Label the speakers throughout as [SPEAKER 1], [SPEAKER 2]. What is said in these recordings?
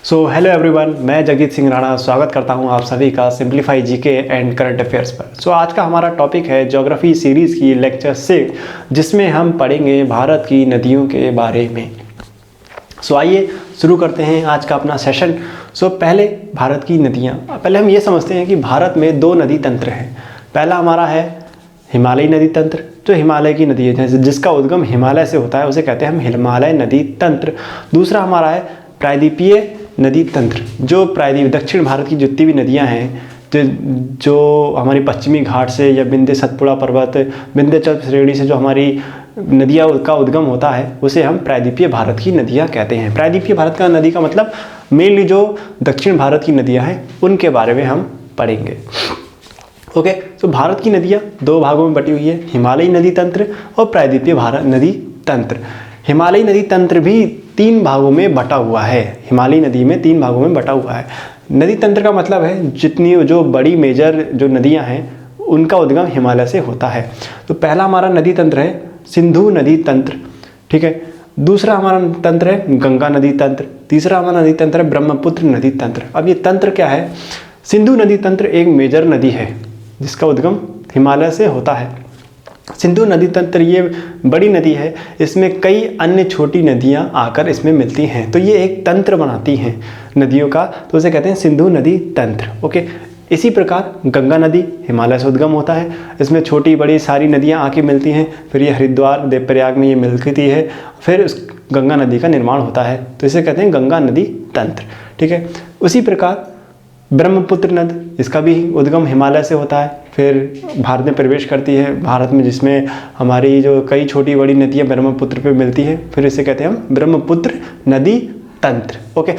[SPEAKER 1] Hello everyone, मैं जगजीत सिंह राणा स्वागत करता हूं आप सभी का simplify GK and current affairs पर। आज का हमारा टॉपिक है ज्योग्राफी सीरीज़ की लेक्चर 6, जिसमें हम पढ़ेंगे भारत की नदियों के बारे में। आइए शुरू करते हैं आज का अपना सेशन। पहले भारत की नदियाँ, पहले हम ये समझते हैं कि भारत में दो नदी तंत्र हैं। पहला हमारा है हिमालयी नदी तंत्र, जो हिमालय की नदी है, जिसका उद्गम हिमालय से होता है, उसे कहते हैं हम हिमालय नदी तंत्र। दूसरा हमारा है प्रायद्वीपीय नदी तंत्र, जो प्रायद्वीप दक्षिण भारत की जितनी भी नदियां हैं, जो हमारी पश्चिमी घाट से या विंध्य सतपुड़ा पर्वत, विंध्याचल श्रेणी से जो हमारी नदियां का उद्गम होता है, उसे हम प्रायद्वीपीय भारत की नदियां कहते हैं। प्रायद्वीपीय भारत का नदी का मतलब मेनली जो दक्षिण भारत की नदियां हैं उनके बारे में हम पढ़ेंगे। ओके, भारत की नदियाँ दो भागों में बटी हुई है, हिमालयी नदी तंत्र और प्रायद्वीपीय भारत नदी तंत्र। हिमालयी नदी तंत्र भी 3 भागों में बटा हुआ है। हिमालयी नदी में 3 भागों में बटा हुआ है। नदी तंत्र का मतलब है जितनी जो बड़ी मेजर जो नदियां हैं उनका उद्गम हिमालय से होता है। तो पहला हमारा नदी तंत्र है सिंधु नदी तंत्र, ठीक है। दूसरा हमारा तंत्र है गंगा नदी तंत्र। तीसरा हमारा नदी तंत्र है ब्रह्मपुत्र नदी तंत्र। अब ये तंत्र क्या है? सिंधु नदी तंत्र एक मेजर नदी है जिसका उद्गम हिमालय से होता है। सिंधु नदी तंत्र ये बड़ी नदी है, इसमें कई अन्य छोटी नदियां आकर इसमें मिलती हैं, तो ये एक तंत्र बनाती हैं नदियों का, तो उसे कहते हैं सिंधु नदी तंत्र। ओके, इसी प्रकार गंगा नदी हिमालय से उद्गम होता है, इसमें छोटी बड़ी सारी नदियां आके मिलती हैं, फिर ये हरिद्वार देवप्रयाग में ये मिलती है, फिर उस गंगा नदी का निर्माण होता है, तो इसे कहते हैं गंगा नदी तंत्र, ठीक है। उसी प्रकार ब्रह्मपुत्र नद, इसका भी उद्गम हिमालय से होता है, फिर भारत में प्रवेश करती है, भारत में जिसमें हमारी जो कई छोटी बड़ी नदियाँ ब्रह्मपुत्र पे मिलती हैं, फिर इसे कहते हैं हम ब्रह्मपुत्र नदी तंत्र। ओके,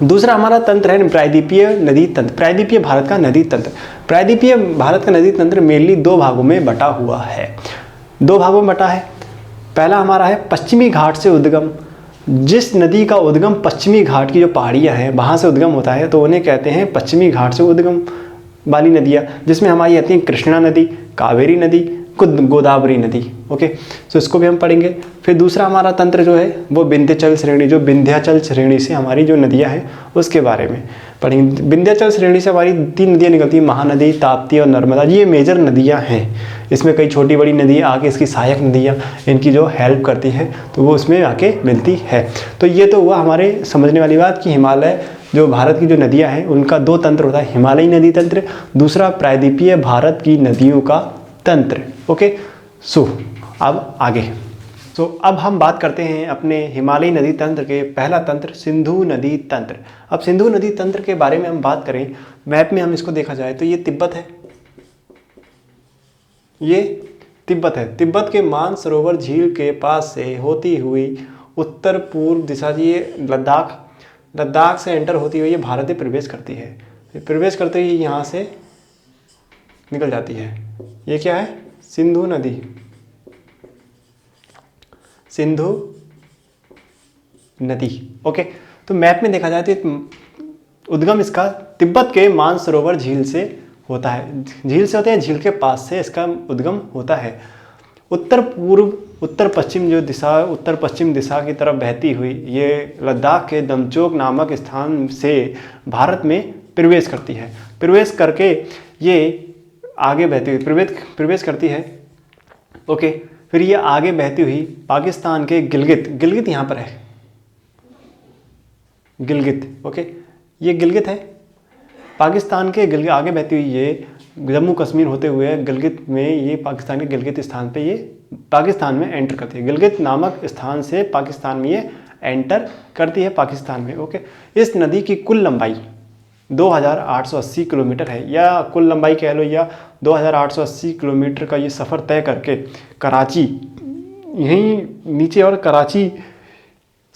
[SPEAKER 1] दूसरा हमारा तंत्र है प्रायद्वीपीय नदी तंत्र। प्रायद्वीपीय भारत का नदी तंत्र, प्रायद्वीपीय भारत का नदी तंत्र मेनली 2 भागों में बटा हुआ है। 2 भागों में बटा है। पहला हमारा है पश्चिमी घाट से उद्गम। जिस नदी का उद्गम पश्चिमी घाट की जो पहाड़ियाँ हैं वहाँ से उद्गम होता है, तो उन्हें कहते हैं पश्चिमी घाट से उद्गम वाली नदियाँ, जिसमें हमारी आती हैं कृष्णा नदी, कावेरी नदी, गोदावरी नदी। ओके, तो इसको भी हम पढ़ेंगे। फिर दूसरा हमारा तंत्र जो है वो विंध्याचल श्रेणी, जो विंध्याचल श्रेणी से हमारी जो नदियाँ हैं उसके बारे में पढ़ेंगे। विंध्याचल श्रेणी से हमारी 3 नदियाँ निकलती हैं, महानदी, ताप्ती और नर्मदा। ये मेजर नदियाँ हैं, इसमें कई छोटी बड़ी नदी आके इसकी सहायक नदियाँ इनकी जो हेल्प करती हैं, तो वो उसमें आके मिलती है। तो ये तो हुआ हमारे समझने वाली बात कि हिमालय जो भारत की जो नदियाँ हैं उनका 2 तंत्र होता है, हिमालयी नदी तंत्र, दूसरा प्रायद्वीपीय भारत की नदियों का तंत्र। ओके, अब आगे। अब हम बात करते हैं अपने हिमालयी नदी तंत्र के पहला तंत्र सिंधु नदी तंत्र। अब सिंधु नदी तंत्र के बारे में हम बात करें, मैप में हम इसको देखा जाए तो ये तिब्बत है, ये तिब्बत है। तिब्बत के मानसरोवर झील के पास से होती हुई उत्तर पूर्व दिशा, ये लद्दाख से एंटर होती हुई ये भारत में प्रवेश करती है। प्रवेश करते ही यहाँ से निकल जाती है। ये क्या है? सिंधु नदी, सिंधु नदी। ओके, तो मैप में देखा जाए तो उद्गम इसका तिब्बत के मानसरोवर झील से होता है। झील से होता है, झील के पास से इसका उद्गम होता है। उत्तर पश्चिम दिशा की तरफ बहती हुई ये लद्दाख के दमचोक नामक स्थान से भारत में प्रवेश करती है। प्रवेश करके ये आगे बहती हुई प्रवेश करती है। ओके, फिर ये आगे बहती हुई पाकिस्तान के गिलगित यहाँ पर है, गिलगित। ओके, ये गिलगित है, पाकिस्तान के आगे बहती हुई ये जम्मू कश्मीर होते हुए गिलगित में, ये पाकिस्तान के गिलगित स्थान पे ये पाकिस्तान में एंटर करती है। गिलगित नामक स्थान से पाकिस्तान में ये एंटर करती है, पाकिस्तान में। ओके, इस नदी की कुल लंबाई 2880 किलोमीटर है, या कुल लंबाई कह लो, या 2880 किलोमीटर का ये सफ़र तय करके कराची यहीं नीचे और कराची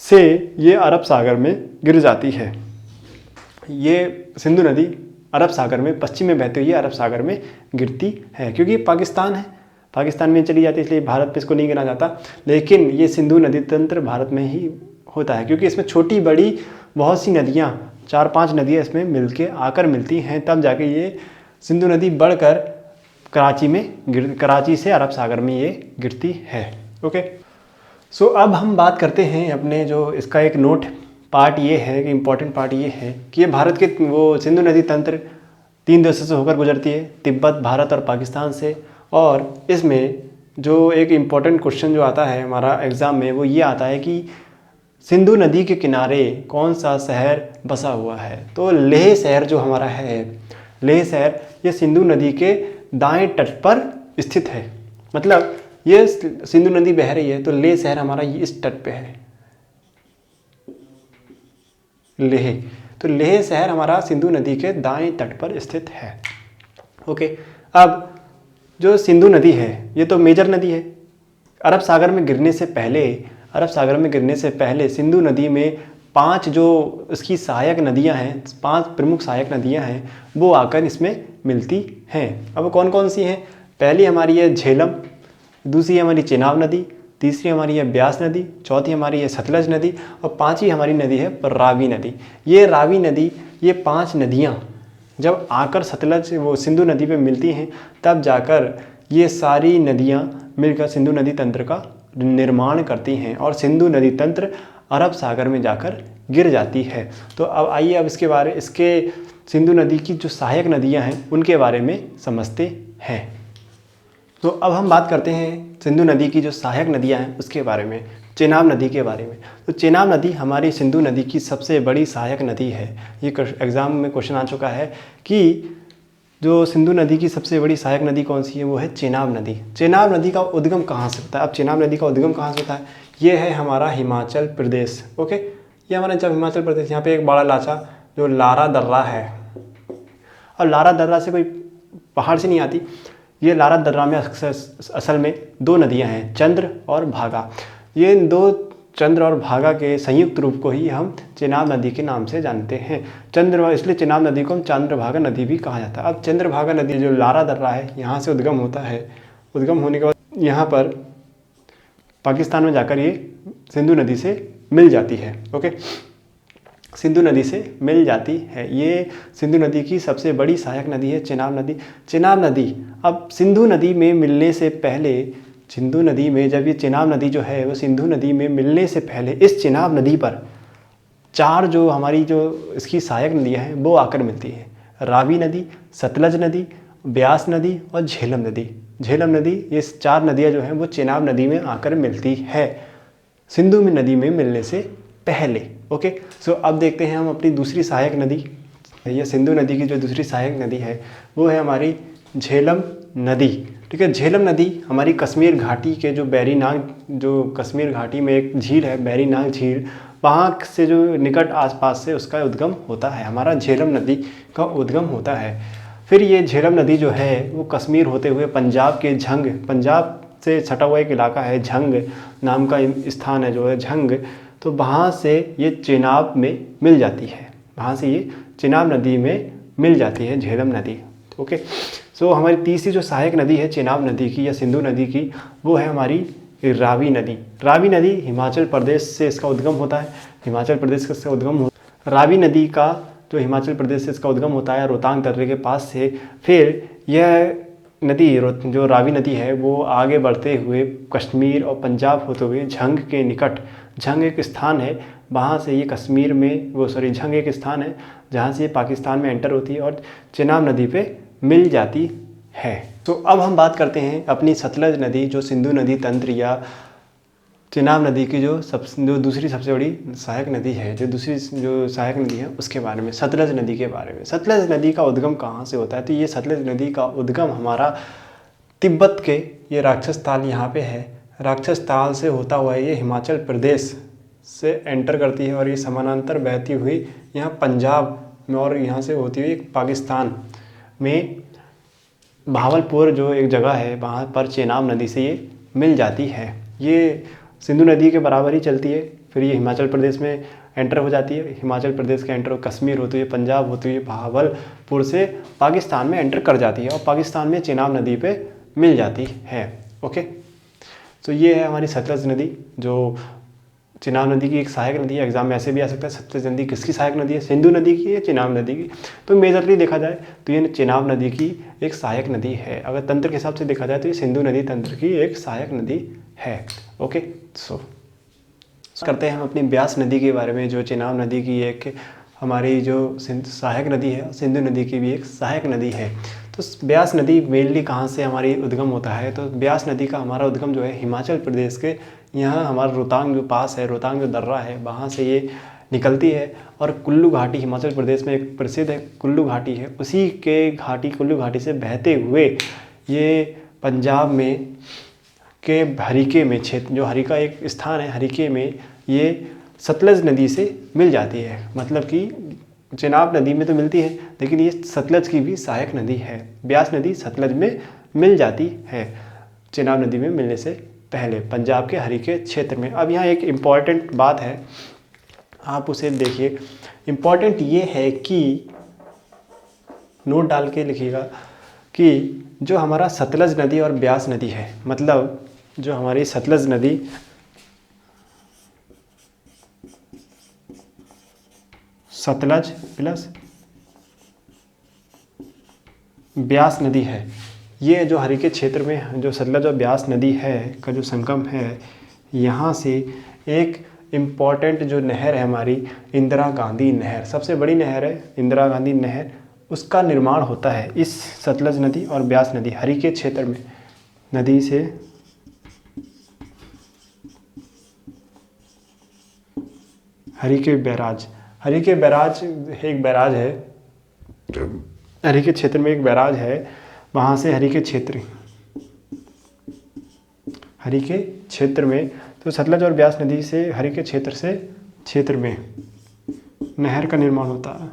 [SPEAKER 1] से ये अरब सागर में गिर जाती है। ये सिंधु नदी अरब सागर में पश्चिम में बहते हुए अरब सागर में गिरती है, क्योंकि पाकिस्तान है, पाकिस्तान में चली जाती है, इसलिए भारत पे इसको नहीं गिना जाता। लेकिन ये सिंधु नदी तंत्र भारत में ही होता है, क्योंकि इसमें छोटी बड़ी बहुत सी नदियाँ, 4-5 नदियाँ इसमें मिलके आकर मिलती हैं, तब जाके ये सिंधु नदी बढ़कर कराची से अरब सागर में ये गिरती है। ओके, अब हम बात करते हैं अपने जो इसका एक नोट पार्ट ये है कि इम्पोर्टेंट पार्ट ये है कि ये भारत के वो सिंधु नदी तंत्र 3 देशों से होकर गुजरती है, तिब्बत, भारत और पाकिस्तान से। और इसमें जो एक इम्पॉर्टेंट क्वेश्चन जो आता है हमारा एग्ज़ाम में वो ये आता है कि सिंधु नदी के किनारे कौन सा शहर बसा हुआ है। तो लेह शहर जो हमारा है, लेह शहर ये सिंधु नदी के दाएं तट पर स्थित है। मतलब ये सिंधु नदी बह रही है तो लेह शहर हमारा ये इस तट पे है, लेह। तो लेह शहर हमारा सिंधु नदी के दाएं तट पर स्थित है। ओके, अब जो सिंधु नदी है ये तो मेजर नदी है। अरब सागर में गिरने से पहले सिंधु नदी में 5 जो इसकी सहायक नदियां हैं, 5 प्रमुख सहायक नदियां हैं, वो आकर इसमें मिलती हैं। अब कौन कौन सी हैं? पहली हमारी है झेलम, दूसरी हमारी चेनाब नदी, तीसरी हमारी है ब्यास नदी, चौथी हमारी है सतलज नदी और 5वीं हमारी नदी है रावी नदी। ये रावी नदी, ये 5 नदियाँ जब आकर सतलज वो सिंधु नदी पे मिलती हैं तब जाकर ये सारी नदियाँ मिलकर सिंधु नदी तंत्र का निर्माण करती हैं और सिंधु नदी तंत्र अरब सागर में जाकर गिर जाती है। तो अब आइए अब इसके सिंधु नदी की जो सहायक नदियाँ हैं उनके बारे में समझते हैं। तो अब हम बात करते हैं सिंधु नदी की जो सहायक नदियाँ हैं उसके बारे में, चेनाब नदी के बारे में। तो चेनाब नदी हमारी सिंधु नदी की सबसे बड़ी सहायक नदी है। ये एग्ज़ाम में क्वेश्चन आ चुका है कि जो सिंधु नदी की सबसे बड़ी सहायक नदी कौन सी है, वो है चेनाब नदी। चेनाब नदी का उद्गम कहाँ से होता है? अब चेनाब नदी का उद्गम कहाँ से होता है? ये है हमारा हिमाचल प्रदेश। ओके, ये हमारा जब हिमाचल प्रदेश, यहाँ पे एक बड़ा लाचा जो लारा दर्रा है। अब लारा दर्रा से कोई पहाड़ से नहीं आती, ये लारा दर्रा में असल में 2 नदियाँ हैं, चंद्र और भागा। ये 2 चंद्र और भागा के संयुक्त रूप को ही हम चेनाब नदी के नाम से जानते हैं। इसलिए चेनाब नदी को हम चंद्रभागा नदी भी कहा जाता है। अब चंद्रभागा नदी जो लारा दर्रा है यहाँ से उद्गम होता है। उद्गम होने के बाद यहाँ पर पाकिस्तान में जाकर ये सिंधु नदी से मिल जाती है। ओके, सिंधु नदी से मिल जाती है। ये सिंधु नदी की सबसे बड़ी सहायक नदी है चेनाब नदी। चेनाब नदी अब सिंधु नदी में मिलने से पहले, सिंधु नदी में जब ये चेनाब नदी जो है वो सिंधु नदी में मिलने से पहले इस चेनाब नदी पर 4 जो हमारी जो इसकी सहायक नदियाँ हैं वो आकर मिलती हैं। रावी नदी, सतलज नदी, ब्यास नदी और झेलम नदी। झेलम नदी, ये 4 नदियाँ जो हैं वो चेनाब नदी में आकर मिलती है सिंधु नदी में मिलने से पहले। ओके, सो अब देखते हैं हम अपनी दूसरी सहायक नदी। ये सिंधु नदी की जो दूसरी सहायक नदी है वो है हमारी झेलम नदी। ठीक है, झेलम नदी हमारी कश्मीर घाटी के जो बैरीनाग, जो कश्मीर घाटी में एक झील है बैरीनाग झील, वहाँ से जो निकट आसपास से उसका उद्गम होता है। हमारा झेलम नदी का उद्गम होता है। फिर ये झेलम नदी जो है वो कश्मीर होते हुए पंजाब के झंग, पंजाब से सटा हुआ एक इलाका है, झंग नाम का स्थान है जो है झंग, तो वहाँ से ये चेनाब में मिल जाती है। वहाँ से ये चेनाब नदी में मिल जाती है झेलम नदी। ओके, सो हमारी तीसरी जो सहायक नदी है चेनाब नदी की या सिंधु नदी की, वो है हमारी रावी नदी। रावी नदी हिमाचल प्रदेश से इसका उद्गम होता है। हिमाचल प्रदेश से इसका उद्गम होता है। रावी नदी का जो हिमाचल प्रदेश से इसका उद्गम होता है रोहतांग दर्रे के पास से। फिर यह नदी जो रावी नदी है वो आगे बढ़ते हुए कश्मीर और पंजाब होते हुए झंग के निकट, झंग एक स्थान है, वहाँ से ये कश्मीर में झंग एक स्थान है जहाँ से ये पाकिस्तान में एंटर होती है और चेनाब नदी पे मिल जाती है। तो अब हम बात करते हैं अपनी सतलज नदी जो सिंधु नदी तंत्र या चेनाब नदी की जो दूसरी सबसे बड़ी सहायक नदी है, जो सहायक नदी है उसके बारे में, सतलज नदी के बारे में। सतलज नदी का उद्गम कहाँ से होता है? तो ये सतलज नदी का उद्गम हमारा तिब्बत के ये राक्षस ताल यहाँ पे है, राक्षस ताल से होता हुआ ये हिमाचल प्रदेश से एंटर करती है और ये समानांतर बहती हुई यहाँ पंजाब में और यहाँ से होती हुई पाकिस्तान में भावलपुर जो एक जगह है वहाँ पर चेनाब नदी से ये मिल जाती है। ये सिंधु नदी के बराबर ही चलती है। फिर ये हिमाचल प्रदेश में एंटर हो जाती है। हिमाचल प्रदेश के एंटर कश्मीर होती है, पंजाब होती है, भावलपुर से पाकिस्तान में एंटर कर जाती है और पाकिस्तान में चेनाब नदी पे मिल जाती है। ओके, तो ये है हमारी सतलज नदी जो चेनाब नदी की एक सहायक नदी है। एग्जाम में ऐसे भी आ सकता है सतलज नदी किसकी सहायक नदी है, सिंधु नदी की या चेनाब नदी की। तो मेजरली देखा जाए तो ये चेनाब नदी की एक सहायक नदी है। अगर तंत्र के हिसाब से देखा जाए तो ये सिंधु नदी तंत्र की एक सहायक नदी है। ओके, सो करते हैं हम अपनी ब्यास नदी के बारे में, जो चेनाब नदी की एक हमारी जो सहायक नदी है, सिंधु नदी की भी एक सहायक नदी है। तो ब्यास नदी मेनली कहाँ से हमारी उद्गम होता है? तो ब्यास नदी का हमारा उद्गम जो है हिमाचल प्रदेश के यहाँ हमारा रोहतांग जो पास है, रोहतांग जो दर्रा है, वहाँ से ये निकलती है। और कुल्लू घाटी हिमाचल प्रदेश में एक प्रसिद्ध है कुल्लू घाटी है, उसी के घाटी कुल्लू घाटी से बहते हुए ये पंजाब में के हरिके में क्षेत्र, जो हरिका एक स्थान है, हरिके में ये सतलज नदी से मिल जाती है। मतलब कि चेनाब नदी में तो मिलती है, लेकिन ये सतलज की भी सहायक नदी है। ब्यास नदी सतलज में मिल जाती है चेनाब नदी में मिलने से पहले, पंजाब के हरिके क्षेत्र में। अब यहाँ एक इम्पॉर्टेंट बात है, आप उसे देखिए। इम्पॉर्टेंट ये है कि नोट डाल के लिखिएगा कि जो हमारा सतलज नदी और ब्यास नदी है, मतलब जो हमारी सतलज नदी सतलज प्लस ब्यास नदी है, ये जो हरिके क्षेत्र में जो सतलज और ब्यास नदी है का जो संगम है, यहाँ से एक इम्पॉर्टेंट जो नहर है हमारी इंदिरा गांधी नहर, सबसे बड़ी नहर है इंदिरा गांधी नहर, उसका निर्माण होता है इस सतलज नदी और ब्यास नदी हरिके क्षेत्र में। नदी से हरिके बैराज, हरिके बैराज एक बैराज है, हरिके क्षेत्र में एक बैराज है, वहाँ से हरिके क्षेत्र में तो सतलज और ब्यास नदी से हरिके क्षेत्र में नहर का निर्माण होता है,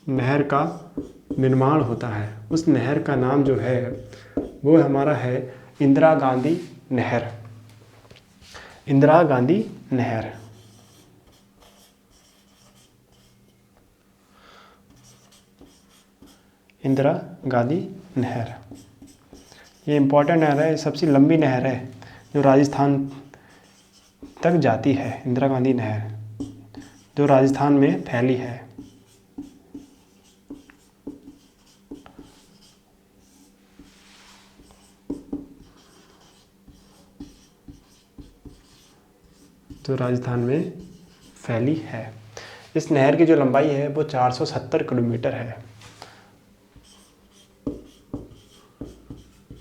[SPEAKER 1] नहर का निर्माण होता है। उस नहर का नाम जो है वो हमारा है इंदिरा गांधी नहर, इंदिरा गांधी नहर। इंदिरा गांधी नहर ये इम्पोर्टेंट नहर है, सबसे लंबी नहर है जो राजस्थान तक जाती है। इंदिरा गांधी नहर जो राजस्थान में फैली है। जो राजस्थान में फैली है। इस नहर की जो लंबाई है वो 470 किलोमीटर है,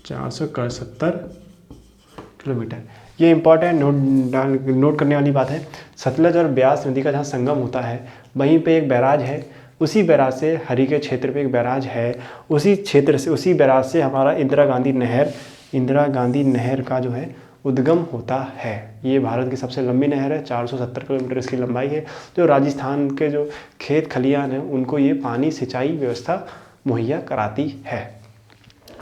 [SPEAKER 1] 470 किलोमीटर। ये इम्पॉर्टेंट नोट करने वाली बात है। सतलज और ब्यास नदी का जहाँ संगम होता है वहीं पे एक बैराज है, उसी बैराज से हरिके क्षेत्र पे एक बैराज है, उसी क्षेत्र से उसी बैराज से हमारा इंदिरा गांधी नहर का जो है उद्गम होता है। ये भारत की सबसे लंबी नहर है, 470 किलोमीटर इसकी लंबाई है। जो राजस्थान के जो खेत खलियान हैं उनको ये पानी सिंचाई व्यवस्था मुहैया कराती है।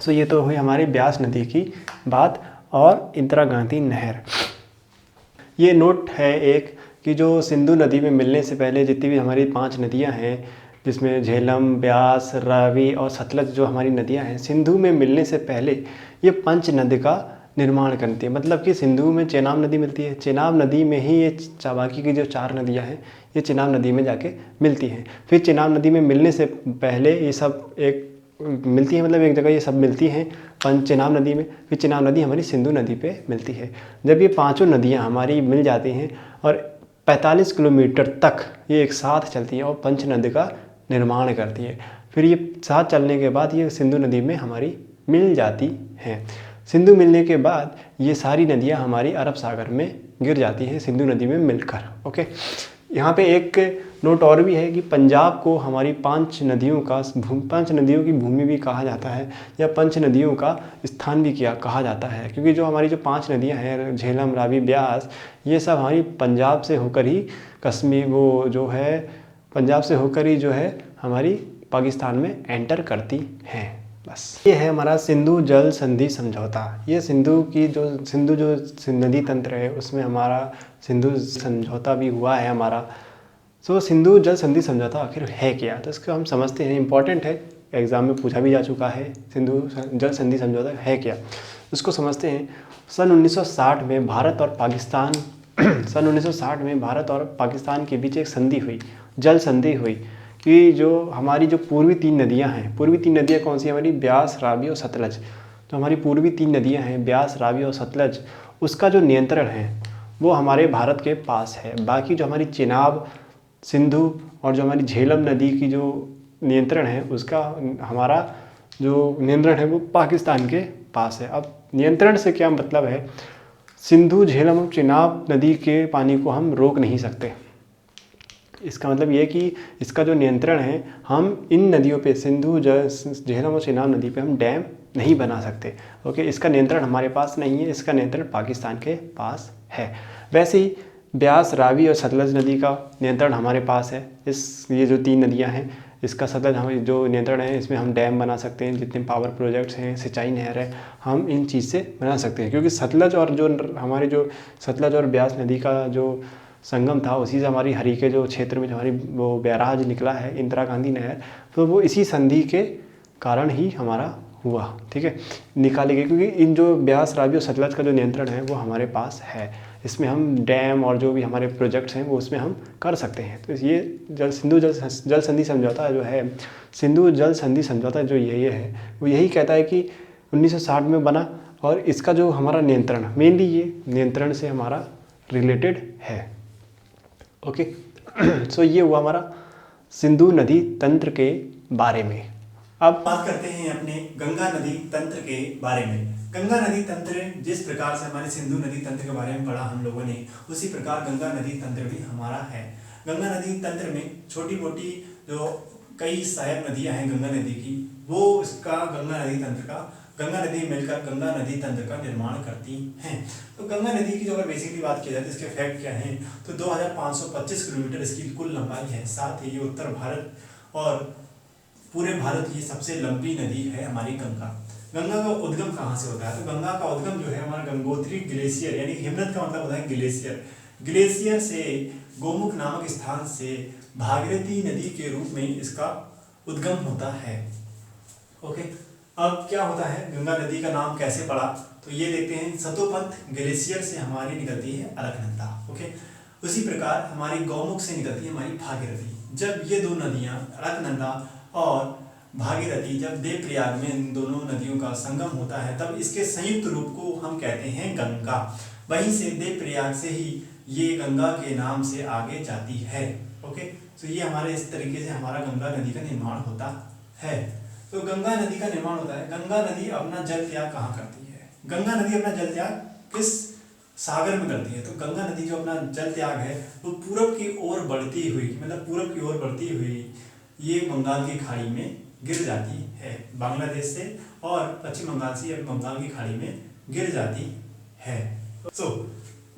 [SPEAKER 1] सो ये तो हुई हमारी ब्यास नदी की बात और इंदिरा गांधी नहर। ये नोट है एक कि जो सिंधु नदी में मिलने से पहले जितनी भी हमारी 5 नदियां हैं, जिसमें झेलम, ब्यास, रावी और सतलज जो हमारी नदियां हैं, सिंधु में मिलने से पहले ये पंच नदी का निर्माण करती है। मतलब कि सिंधु में चेनाब नदी मिलती है, चेनाब नदी में ही ये बाकी की जो 4 नदियाँ हैं ये चेनाब नदी में जाके मिलती हैं। फिर चेनाब नदी में मिलने से पहले ये सब एक मिलती है, मतलब एक जगह ये सब मिलती हैं चेनाब नदी में। फिर चेनाब नदी हमारी सिंधु नदी पे मिलती है। जब ये 5 नदियाँ हमारी मिल जाती हैं और 45 किलोमीटर तक ये एक साथ चलती हैं और पंच नदी का निर्माण करती है, फिर ये साथ चलने के बाद ये सिंधु नदी में हमारी मिल जाती हैं। सिंधु मिलने के बाद ये सारी नदियाँ हमारी अरब सागर में गिर जाती हैं सिंधु नदी में मिलकर। ओके, यहाँ पे एक नोट और भी है कि पंजाब को हमारी 5 नदियों की भूमि भी कहा जाता है, या 5 नदियों का स्थान भी कहा जाता है, क्योंकि जो हमारी जो 5 नदियाँ हैं झेलम, रावी, ब्यास, ये सब हमारी पंजाब से होकर ही पंजाब से होकर ही जो है हमारी पाकिस्तान में एंटर करती हैं। बस ये है हमारा सिंधु जल संधि समझौता। ये सिंधु जो नदी तंत्र है उसमें हमारा सिंधु समझौता भी हुआ है हमारा। सो सिंधु जल संधि समझौता आखिर है क्या, तो इसको हम समझते हैं। इम्पॉर्टेंट है, एग्ज़ाम में पूछा भी जा चुका है, सिंधु जल संधि समझौता है क्या, उसको समझते हैं। सन 1960 में भारत और पाकिस्तान के बीच एक संधि हुई, जल संधि हुई, कि जो हमारी जो पूर्वी 3 नदियां हैं, पूर्वी 3 नदियां कौन सी हमारी, ब्यास, रावी और सतलज। तो हमारी पूर्वी 3 नदियां हैं ब्यास, रावी और सतलज, उसका जो नियंत्रण है वो हमारे भारत के पास है। बाकी जो हमारी चिनाब, सिंधु और जो हमारी झेलम नदी की जो नियंत्रण है, उसका हमारा जो नियंत्रण है वो पाकिस्तान के पास है। अब नियंत्रण से क्या मतलब है, सिंधु, झेलम और चिनाब नदी के पानी को हम रोक नहीं सकते। इसका मतलब ये है कि इसका जो नियंत्रण है, हम इन नदियों पे, सिंधु, झेलम और चिनाब नदी पे हम डैम नहीं बना सकते। ओके, इसका नियंत्रण हमारे पास नहीं है, इसका नियंत्रण पाकिस्तान के पास है। वैसे ही ब्यास, रावी और सतलज नदी का नियंत्रण हमारे पास है। ये जो 3 नदियाँ हैं, इसका सतलज हमें जो नियंत्रण है, इसमें हम डैम बना सकते हैं। जितने पावर प्रोजेक्ट्स हैं, सिंचाई नहर है, हम इन चीज़ से बना सकते हैं। क्योंकि सतलज और जो हमारे जो सतलज और ब्यास नदी का जो संगम था, उसी से हमारी हरीके जो क्षेत्र में जो हमारी वो बैराज निकला है, इंदिरा गांधी नहर, तो वो इसी संधि के कारण ही हमारा हुआ। ठीक है, निकाली गई। क्योंकि इन जो ब्यास, रावी और सतलज का जो नियंत्रण है वो हमारे पास है। इसमें हम डैम और जो भी हमारे प्रोजेक्ट्स हैं वो उसमें हम कर सकते हैं। तो ये सिंधु जल संधि समझौता जो है, सिंधु जल संधि समझौता जो ये है, वो यही कहता है कि 1960 में बना, और इसका जो हमारा नियंत्रण, मेनली ये नियंत्रण से हमारा रिलेटेड है। ओके, सो ये हुआ हमारा सिंधु नदी तंत्र के बारे में।
[SPEAKER 2] अब बात करते हैं अपने गंगा नदी तंत्र के बारे में। गंगा नदी तंत्र, जिस प्रकार से हमारे सिंधु नदी तंत्र के बारे में पढ़ा हम लोगों ने, उसी प्रकार गंगा नदी तंत्र भी हमारा है। गंगा नदी तंत्र में छोटी मोटी जो कई सहायक नदियां हैं गंगा नदी की, वो इसका गंगा नदी तंत्र का, गंगा नदी मिलकर गंगा नदी तंत्र का निर्माण करती हैं। तो गंगा नदी की जो अगर बेसिकली बात की जाए तो इसके फैक्ट क्या हैं, तो 2525 किलोमीटर इसकी कुल लंबाई है। साथ ही ये उत्तर भारत और पूरे भारत की सबसे लंबी नदी है हमारी गंगा। गंगा का उद्गम कहाँ से होता है, तो गंगा का उद्गम जो है हमारा गंगोत्री ग्लेशियर, यानी हिमनद का मतलब होता है ग्लेशियर, ग्लेशियर से गोमुख नामक स्थान से भागीरथी नदी के रूप में इसका उद्गम होता है। ओके, अब क्या होता है, गंगा नदी का नाम कैसे पड़ा, तो ये देखते हैं। सतोपंथ ग्लेशियर से हमारी निकलती है अलकनंदा। ओके, उसी प्रकार हमारी गौमुख से निकलती है हमारी भागीरथी। जब ये दो नदियां अलकनंदा और भागीरथी, जब देवप्रयाग में इन दोनों नदियों का संगम होता है, तब इसके संयुक्त रूप को हम कहते हैं गंगा। वहीं से देवप्रयाग से ही ये गंगा के नाम से आगे जाती है। ओके, तो ये हमारे इस तरीके से हमारा गंगा नदी का निर्माण होता है। तो गंगा नदी का निर्माण होता है। गंगा नदी अपना जल त्याग कहाँ करती है, गंगा नदी अपना जल त्याग किस सागर में करती है, तो गंगा नदी जो अपना जल त्याग है वो पूरब की ओर बढ़ती हुई, मतलब पूरब की ओर बढ़ती हुई ये बंगाल की खाड़ी में गिर जाती है, बांग्लादेश से, और पश्चिम बंगाल से बंगाल की खाड़ी में गिर जाती है। सो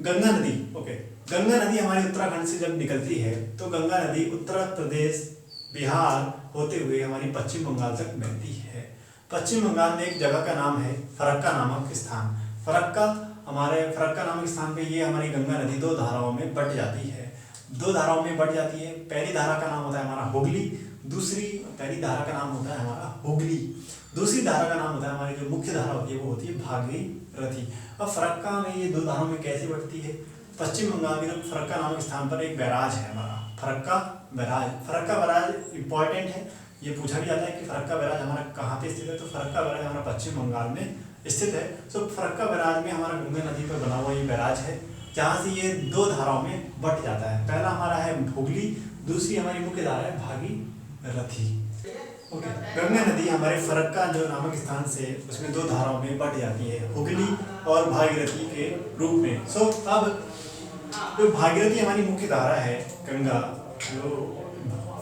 [SPEAKER 2] गंगा नदी, ओके, गंगा नदी हमारे उत्तराखंड से जब निकलती है तो गंगा नदी उत्तर प्रदेश, बिहार होते हुए हमारी पश्चिम बंगाल तक बहती है। पश्चिम बंगाल में एक जगह का नाम है फरक्का नामक स्थान। फरक्का नामक स्थान पे ये हमारी गंगा नदी 2 धाराओं में बट जाती है। 2 धाराओं में बट जाती है। पहली धारा का नाम होता है हमारा हुगली, पहली धारा का नाम होता है हमारा हुगली, दूसरी धारा का नाम होता है हमारी जो मुख्य धारा होती है वो होती है भागीरथी। अब फरक्का में ये 2 धाराओं में कैसे बढ़ती है, पश्चिम बंगाल में फरक्का नामक स्थान पर एक बैराज है हमारा, Farakka barrage. Farakka barrage important है, ये पूछा भी जाता है कि फरक्का बैराज हमारा कहाँ पे स्थित है, तो फरक्का बैराज हमारा पश्चिम बंगाल में स्थित है। तो फरक्का बैराज में हमारा गंगा नदी पर बना हुआ ये बैराज है, जहाँ से ये 2 धाराओं में बट जाता है। पहला हमारा है हुगली, दूसरी हमारी मुख्य धारा है भागीरथी। ओके, गंगा नदी हमारे फरक्का जो नामक स्थान से उसमें 2 धाराओं में बट जाती है, हुगली और भागीरथी के रूप में। सो अब जो भागीरथी हमारी मुख्य धारा है गंगा, जो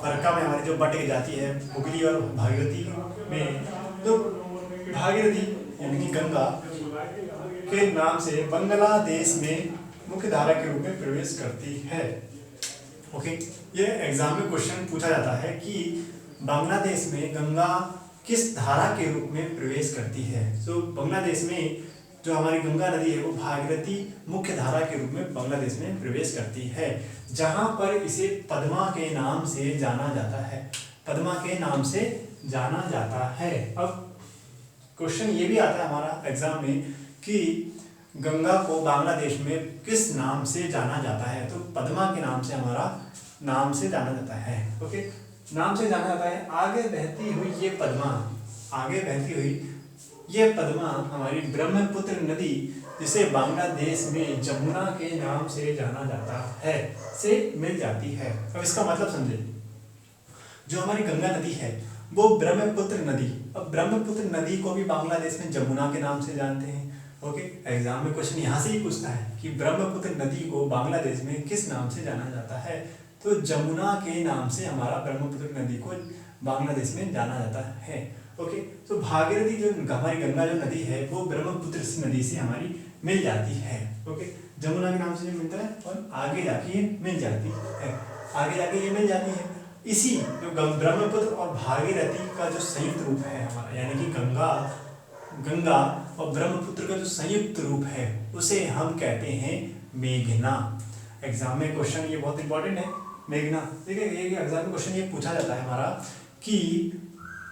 [SPEAKER 2] फरक्का में हमारी जो बट जाती है हुगली और भागीरथी में, तो भागीरथी यानी कि गंगा के नाम से बांग्लादेश में मुख्य धारा के रूप में प्रवेश करती है। ओके, ये एग्जाम में क्वेश्चन पूछा जाता है कि बांग्लादेश में गंगा किस धारा के रूप में प्रवेश करती है। तो बांग्लादेश में जो हमारी गंगा नदी है वो भागीरथी मुख्य धारा के रूप में बांग्लादेश में प्रवेश करती है, जहां पर इसे पद्मा के नाम से जाना जाता है, पद्मा के नाम से जाना जाता है। अब क्वेश्चन ये भी आता है हमारा एग्जाम में कि गंगा को बांग्लादेश में किस नाम से जाना जाता है, तो पद्मा के नाम से हमारा नाम से जाना जाता है। ओके, नाम से जाना जाता है। आगे बहती हुई ये पद्मा हमारी ब्रह्मपुत्र नदी जिसे बांग्लादेश में जमुना के नाम से जाना जाता है से मिल जाती है। अब इसका मतलब समझे, जो हमारी गंगा नदी है वो ब्रह्मपुत्र नदी, अब ब्रह्मपुत्र नदी को भी बांग्लादेश में जमुना के नाम से जानते हैं। ओके, एग्जाम में क्वेश्चन यहाँ से ही पूछता है कि ब्रह्मपुत्र नदी को बांग्लादेश में किस नाम से जाना जाता है, तो जमुना के नाम से हमारा ब्रह्मपुत्र नदी को बांग्लादेश में जाना जाता है। ओके, तो भागीरथी जो हमारी गंगा जो नदी है वो ब्रह्मपुत्र नदी से हमारी मिल जाती है। ओके, जमुना के नाम से जो मिलता है और आगे जाके ये मिल जाती है, आगे जाके ये मिल जाती है। इसी जो ब्रह्मपुत्र और भागीरथी का जो संयुक्त रूप है हमारा, यानी कि गंगा और ब्रह्मपुत्र का जो संयुक्त रूप है उसे हम कहते हैं मेघना। एग्जाम में क्वेश्चन ये बहुत इंपॉर्टेंट है, मेघना। ठीक है, ये एग्जाम में क्वेश्चन ये पूछा जाता है हमारा कि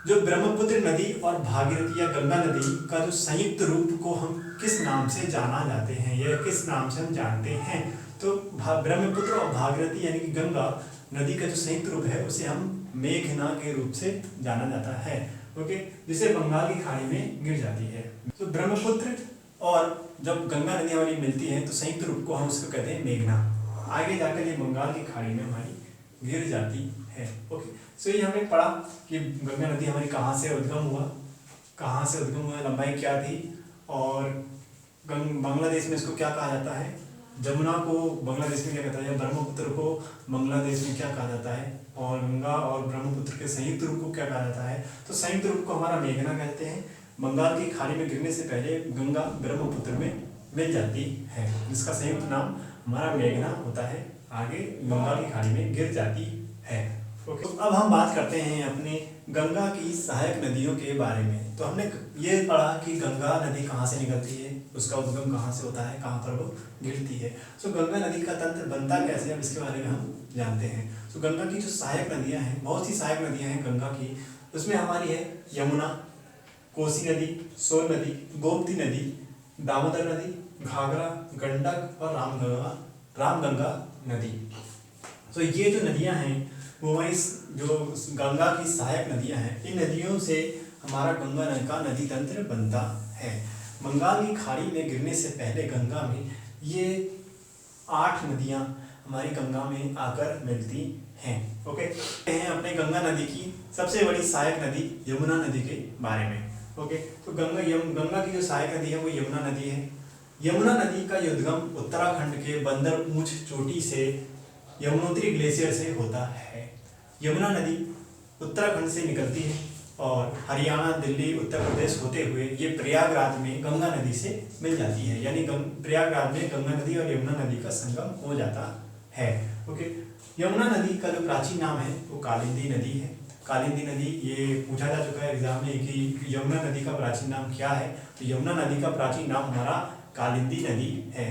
[SPEAKER 2] जो ब्रह्मपुत्र नदी और भागीरथी या गंगा नदी का जो संयुक्त रूप को हम किस नाम से जाना जाते हैं या किस नाम से हम जानते हैं, तो ब्रह्मपुत्र और भागीरथी यानी कि गंगा नदी का जो संयुक्त रूप है उसे हम मेघना के रूप से जाना जाता है। ओके, जिसे बंगाल की खाड़ी में गिर जाती है। तो ब्रह्मपुत्र और जब गंगा नदी हमारी मिलती है तो संयुक्त रूप को हम उसको कहते हैं मेघना। आगे जाकर ये बंगाल की खाड़ी में हमारी गिर जाती है। ओके, सो ये हमने पढ़ा कि गंगा नदी हमारी कहाँ से उद्गम हुआ, लंबाई क्या थी, और बांग्लादेश में इसको क्या कहा जाता है, जमुना को बांग्लादेश में क्या कहता है, ब्रह्मपुत्र को बांग्लादेश में क्या कहा जाता है, और गंगा और ब्रह्मपुत्र के संयुक्त रूप को क्या कहा जाता है, तो संयुक्त रूप को हमारा मेघना कहते हैं। बंगाल की खाड़ी में गिरने से पहले गंगा ब्रह्मपुत्र में मिल जाती है, जिसका संयुक्त नाम हमारा मेघना होता है, आगे बंगाल की खाड़ी में गिर जाती है। ओके, तो अब हम बात करते हैं अपने गंगा की सहायक नदियों के बारे में। तो हमने ये पढ़ा कि गंगा नदी कहाँ से निकलती है, उसका उद्गम कहाँ से होता है, कहाँ पर वो गिरती है। सो गंगा नदी का तंत्र बनता कैसे है, इसके बारे में हम जानते हैं। सो गंगा की जो सहायक नदियाँ हैं, बहुत सी सहायक नदियाँ हैं गंगा की, उसमें हमारी है यमुना, कोसी नदी, सोन नदी, गोमती नदी, दामोदर नदी, घाघरा, गंडक और रामगंगा नदी। तो ये जो नदियाँ हैं वो हमारी जो गंगा की सहायक नदियाँ हैं, इन नदियों से हमारा गंगा का नदी तंत्र बनता है। बंगाल की खाड़ी में गिरने से पहले गंगा में ये 8 नदियाँ हमारी गंगा में आकर मिलती हैं। ओके, हैं अपने गंगा नदी की सबसे बड़ी सहायक नदी यमुना नदी के बारे में। ओके, तो गंगा की जो सहायक नदी है वो यमुना नदी है। यमुना नदी का उद्गम उत्तराखंड के बंदर ऊंच चोटी से यमुनोत्री ग्लेशियर से होता है। यमुना नदी उत्तराखंड से निकलती है और हरियाणा, दिल्ली, उत्तर प्रदेश होते हुए ये प्रयागराज में गंगा नदी से मिल जाती है, यानी प्रयागराज में गंगा नदी और यमुना नदी का संगम हो जाता है। ओके, यमुना नदी का जो प्राचीन नाम है वो कालिंदी नदी है। कालिंदी नदी, ये पूछा जा चुका है एग्जाम में कि यमुना नदी का प्राचीन नाम क्या है, तो यमुना नदी का प्राचीन नाम हमारा कालिंदी नदी है।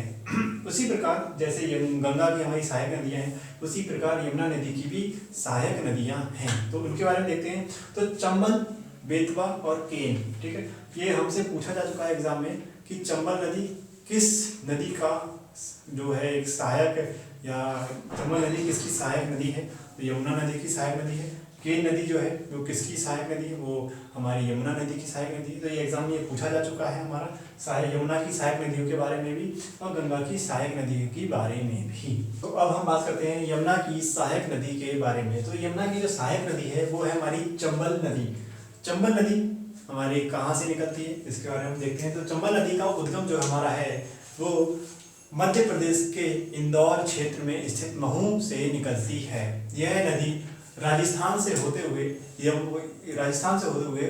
[SPEAKER 2] उसी प्रकार जैसे गंगा की हमारी सहायक नदियाँ हैं, उसी प्रकार यमुना नदी की भी सहायक नदियाँ हैं। तो उनके बारे में देखते हैं। तो चंबल, बेतवा और केन, ठीक है, ये हमसे पूछा जा चुका है एग्जाम में कि चंबल नदी किस नदी का जो है एक सहायक, या चंबल नदी किसकी सहायक नदी है, तो यमुना नदी की सहायक नदी है। केन नदी जो है वो किसकी सहायक नदी है, वो हमारी यमुना नदी की सहायक नदी है। तो ये एग्जाम में ये पूछा जा चुका है हमारा यमुना की सहायक नदियों के बारे में भी और गंगा की सहायक नदी के बारे में भी। तो अब हम बात करते हैं यमुना की सहायक नदी के बारे में। तो यमुना की जो सहायक नदी है वो है हमारी चंबल नदी। चंबल नदी हमारी कहाँ से निकलती है इसके बारे में हम देखते हैं। तो चंबल नदी का उद्गम जो हमारा है वो मध्य प्रदेश के इंदौर क्षेत्र में स्थित महू से निकलती है। यह नदी राजस्थान से होते हुए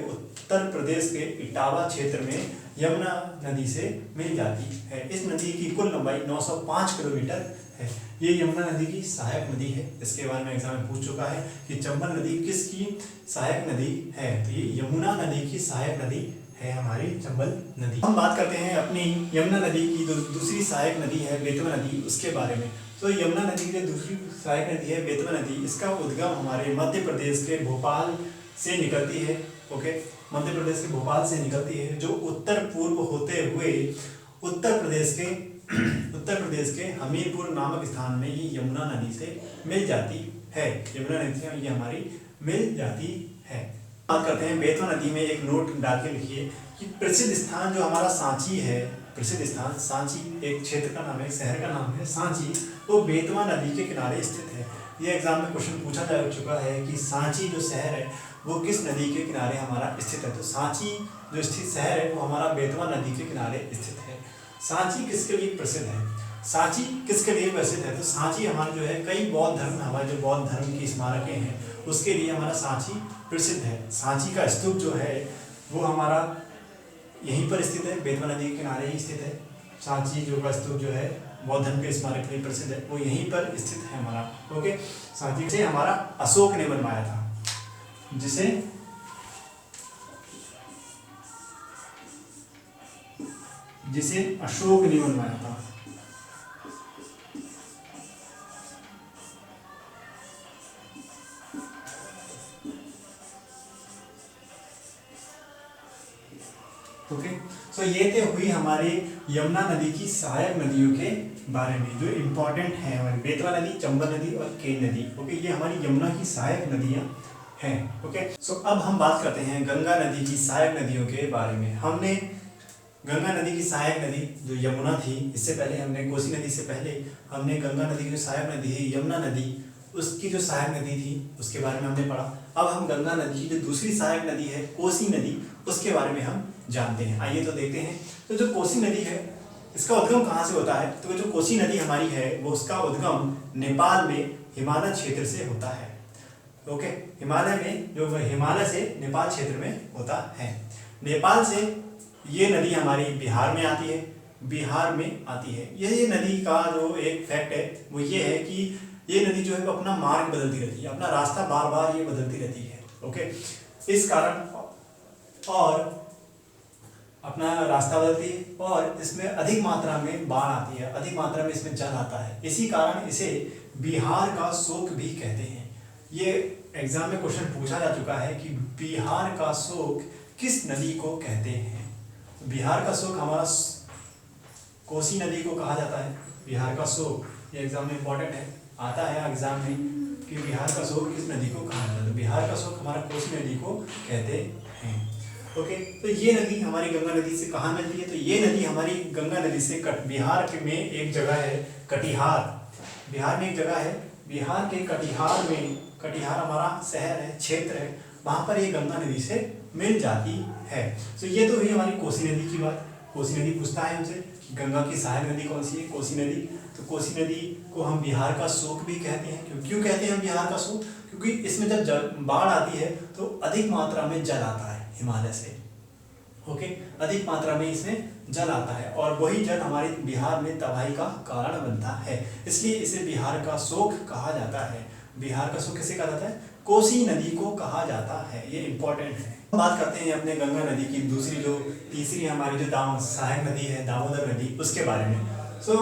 [SPEAKER 2] उत्तर प्रदेश के इटावा क्षेत्र में यमुना नदी से मिल जाती है। इस नदी की कुल लंबाई 905 किलोमीटर है। ये यमुना नदी की सहायक नदी है। इसके बारे में एग्जाम में पूछ चुका है कि चंबल नदी किसकी सहायक नदी है, तो ये यमुना नदी की सहायक नदी है हमारी चंबल नदी। हम बात करते हैं अपनी यमुना नदी की दूसरी सहायक नदी है बेतवा नदी, उसके बारे में। तो यमुना नदी की जो दूसरी सहायक नदी है बेतवा नदी, इसका उद्गम हमारे मध्य प्रदेश के भोपाल से निकलती है। ओके, मध्य प्रदेश के भोपाल से निकलती है, जो उत्तर पूर्व होते हुए उत्तर प्रदेश के हमीरपुर नामक स्थान में ये यमुना नदी से मिल जाती है। यमुना नदी से ये हमारी मिल जाती है। बात करते हैं बेतवा नदी में एक नोट डाल के लिखिए कि प्रसिद्ध स्थान जो हमारा सांची है, प्रसिद्ध स्थान सांची, एक क्षेत्र का नाम है, एक शहर का नाम है सांची, वो बेतवा नदी के किनारे स्थित है। ये एग्जाम में क्वेश्चन पूछा जा चुका है कि सांची जो शहर है वो किस नदी के किनारे हमारा स्थित है। तो सांची जो स्थित शहर है वो हमारा बेतवा नदी के किनारे स्थित है। सांची किसके लिए प्रसिद्ध है? सांची किसके लिए प्रसिद्ध है? तो सांची हमारा जो है कई बौद्ध धर्म, हमारे जो बौद्ध धर्म की स्मारकें हैं उसके लिए हमारा सांची प्रसिद्ध है। सांची का स्तूप जो है वो हमारा यहीं पर स्थित है, बेतवा नदी के किनारे ही स्थित है। सांची जो का स्तूप जो है बौद्ध धर्म के स्मारक के लिए प्रसिद्ध है, वो यहीं पर स्थित है हमारा। ओके, सांची से हमारा अशोक ने बनवाया था, जिसे अशोक ने बनवाया था। ओके, सो ये तो हुई हमारे यमुना नदी की सहायक नदियों के बारे में जो इम्पोर्टेंट है, हमारी बेतवा नदी, चंबल नदी और केन नदी। ओके, ये हमारी यमुना की सहायक नदियां हैं। ओके, सो अब हम बात करते हैं गंगा नदी की सहायक नदियों के बारे में। हमने गंगा नदी की सहायक नदी जो यमुना थी, इससे पहले हमने कोसी नदी से पहले हमने गंगा नदी की जो सहायक नदी है यमुना नदी, उसकी जो सहायक नदी थी उसके बारे में हमने पढ़ा। अब हम गंगा नदी की जो दूसरी सहायक नदी है कोसी नदी, उसके बारे में हम जानते हैं। आइए तो देखते हैं। तो जो कोसी नदी है इसका उद्गम कहाँ से होता है? तो जो कोसी नदी हमारी है वो उसका उद्गम नेपाल में हिमालय क्षेत्र से होता है। ओके, हिमालय में जो हिमालय से नेपाल क्षेत्र में होता है। नेपाल से ये नदी हमारी बिहार में आती है, बिहार में आती है। ये नदी का जो एक फैक्ट है वो ये है कि ये नदी जो है वो अपना मार्ग बदलती रहती है, अपना रास्ता बार बार ये बदलती रहती है। ओके, इस कारण और अपना रास्ता बदलती है और इसमें अधिक मात्रा में बाढ़ आती है, अधिक मात्रा में इसमें जल आता है। इसी कारण इसे बिहार का शोक भी कहते हैं। ये एग्जाम में क्वेश्चन पूछा जा चुका है कि बिहार का शोक किस नदी को कहते हैं? बिहार का शोक हमारा कोसी नदी को कहा जाता है। बिहार का शोक, ये एग्जाम में इंपॉर्टेंट है, आता है एग्जाम में कि बिहार का शोक किस नदी को कहा जाता है। तो बिहार का शोक हमारा कोसी नदी को कहते हैं। ओके, तो ये नदी हमारी गंगा नदी से कहाँ मिलती है? तो ये नदी हमारी गंगा नदी से बिहार में एक जगह है कटिहार, बिहार में एक जगह है, बिहार के कटिहार में, कटिहार हमारा शहर है, क्षेत्र है, वहाँ पर ये गंगा नदी से मिल जाती है। तो ये तो हुई हमारी कोसी नदी की बात। कोसी नदी पूछता है हमसे कि गंगा की सहायक नदी कौन सी है? कोसी नदी। तो कोसी नदी को हम बिहार का शोक भी कहते हैं। क्यों कहते हैं हम बिहार का शोक? क्योंकि इसमें जब बाढ़ आती है तो अधिक मात्रा में जल आता है हिमालय से। ओके, अधिक मात्रा में इसमें जल आता है और वही जल हमारे बिहार में तबाही का कारण बनता है, इसलिए इसे बिहार का शोक कहा जाता है। बिहार का शोक किसे कहा जाता है? कोसी नदी को कहा जाता है। ये इंपॉर्टेंट है। बात करते हैं अपने गंगा नदी की दूसरी जो तीसरी हमारी जो सहायक नदी है दामोदर नदी, उसके बारे में। सो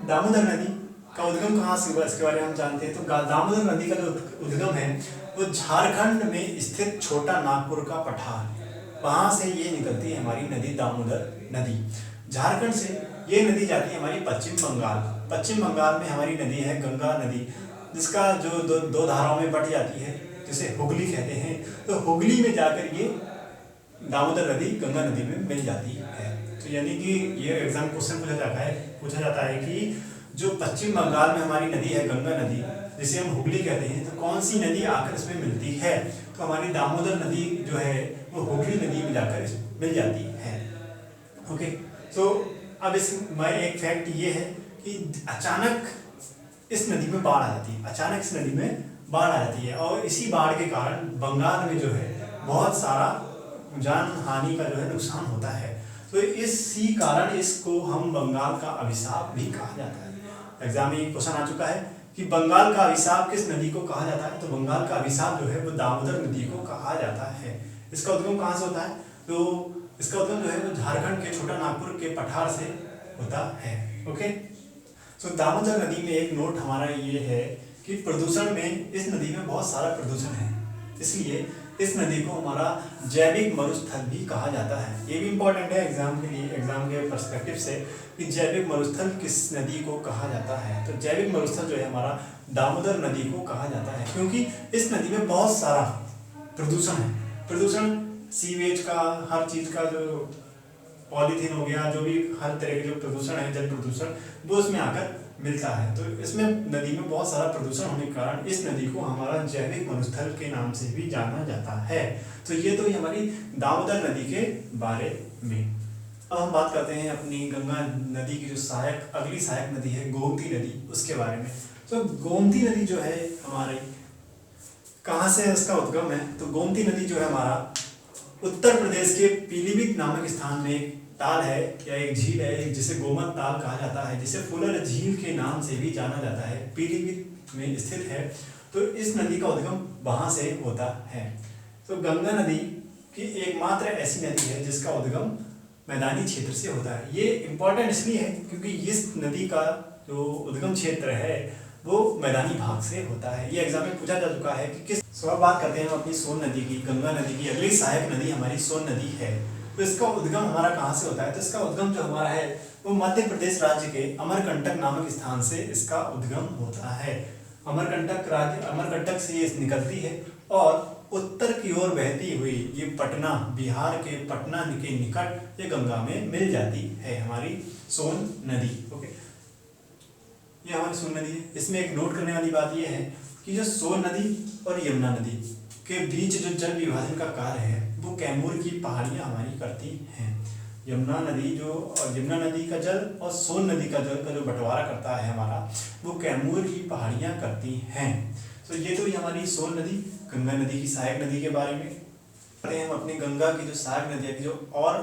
[SPEAKER 2] दामोदर नदी का उद्गम कहाँ से हुआ इसके बारे में हम जानते हैं। तो दामोदर नदी का जो उद्गम है वो झारखंड में स्थित छोटा नागपुर का पठार, वहाँ से ये निकलती है हमारी नदी दामोदर नदी। झारखंड से ये नदी जाती है हमारी पश्चिम बंगाल। पश्चिम बंगाल में हमारी नदी है गंगा नदी, जिसका जो दो धाराओं में बट जाती है, जिसे हुगली कहते हैं। तो हुगली में जाकर ये दामोदर नदी गंगा नदी में मिल जाती है। तो यानी कि ये एग्जाम क्वेश्चन पूछा जाता है कि जो पश्चिम बंगाल में हमारी नदी है गंगा नदी, जिसे हम हुगली कहते हैं, तो कौन सी नदी आकर इसमें मिलती है? तो हमारी दामोदर नदी जो है वो हुगली नदी में जाकर मिल जाती है। ओके, तो अब इसमें एक फैक्ट ये है कि अचानक इस नदी में बाढ़ आ जाती है, अचानक इस नदी में बाढ़ आ जाती है और इसी बाढ़ के कारण बंगाल में जो है बहुत सारा जान हानि का जो है नुकसान होता है। तो इसी कारण इसको हम बंगाल का अभिशाप भी कहा जाता है। एग्जाम में क्वेश्चन आ चुका है कि बंगाल का अभिशाप किस नदी को कहा जाता है? तो बंगाल का अभिशाप जो है वो दामोदर नदी को कहा जाता है। इसका उद्गम कहाँ से होता है? तो इसका उद्गम जो है वो झारखंड के छोटा नागपुर के पठार से होता है। ओके, तो दामोदर नदी में एक नोट हमारा ये है कि प्रदूषण में इस नदी में बहुत सारा प्रदूषण है, इसलिए इस नदी को हमारा जैविक मरुस्थल भी कहा जाता है। ये भी इंपॉर्टेंट है एग्जाम के लिए, एग्जाम के पर्सपेक्टिव से कि जैविक मरुस्थल किस नदी को कहा जाता है। तो जैविक मरुस्थल जो है हमारा दामोदर नदी को कहा जाता है, क्योंकि इस नदी में बहुत सारा प्रदूषण है। प्रदूषण सीवेज का, हर चीज़ का जो पॉलीथीन हो गया, जो भी हर तरह के जो प्रदूषण है, जल प्रदूषण, वो उसमें आकर मिलता है। तो इसमें नदी में बहुत सारा प्रदूषण होने के कारण इस नदी को हमारा जैविक मरुस्थल के नाम से भी जाना जाता है। तो ये तो हमारी दामोदर नदी के बारे में। अब हम बात करते हैं अपनी गंगा नदी की जो सहायक अगली सहायक नदी है गोमती नदी, उसके बारे में। तो गोमती नदी जो है हमारी कहाँ से उसका उद्गम है, तो गोमती नदी जो है हमारा उत्तर प्रदेश के पीलीभीत नामक स्थान में एक ताल है या एक झील है जिसे गोमत ताल कहा जाता है, जिसे फुलर झील के नाम से भी जाना जाता है, पीलीभीत में स्थित है। तो इस नदी का उद्गम वहां से होता है। तो गंगा नदी की एकमात्र ऐसी नदी है जिसका उद्गम मैदानी क्षेत्र से होता है। ये इम्पोर्टेंट इसलिए है क्योंकि इस नदी का जो उद्गम क्षेत्र है वो मैदानी भाग से होता है। ये एग्जाम में पूछा जा चुका है कि किस। अब बात करते हैं हम अपनी सोन नदी की। गंगा नदी की अगली सहायक नदी हमारी सोन नदी है। तो इसका उद्गम हमारा कहाँ से होता है, तो इसका उद्गम जो हमारा है वो मध्य प्रदेश राज्य के अमरकंटक नामक स्थान से इसका उद्गम होता है। अमरकंटक से ये निकलती है और उत्तर की ओर बहती हुई ये पटना, बिहार के पटना के निकट ये गंगा में मिल जाती है हमारी सोन नदी। ओके, ये हमारी सोन नदी है। इसमें एक नोट करने वाली बात ये है कि जो सोन नदी और यमुना नदी के बीच जो जल विभाजन का कार्य है वो कैमूर की पहाड़ियां हमारी करती हैं। यमुना नदी का जल और सोन नदी का जल का जो बंटवारा करता है हमारा, वो कैमूर की पहाड़ियां करती हैं। तो ये तो हमारी सोन नदी गंगा नदी की सहायक नदी के बारे में। हम अपनी गंगा की जो सहायक नदियाँ की जो और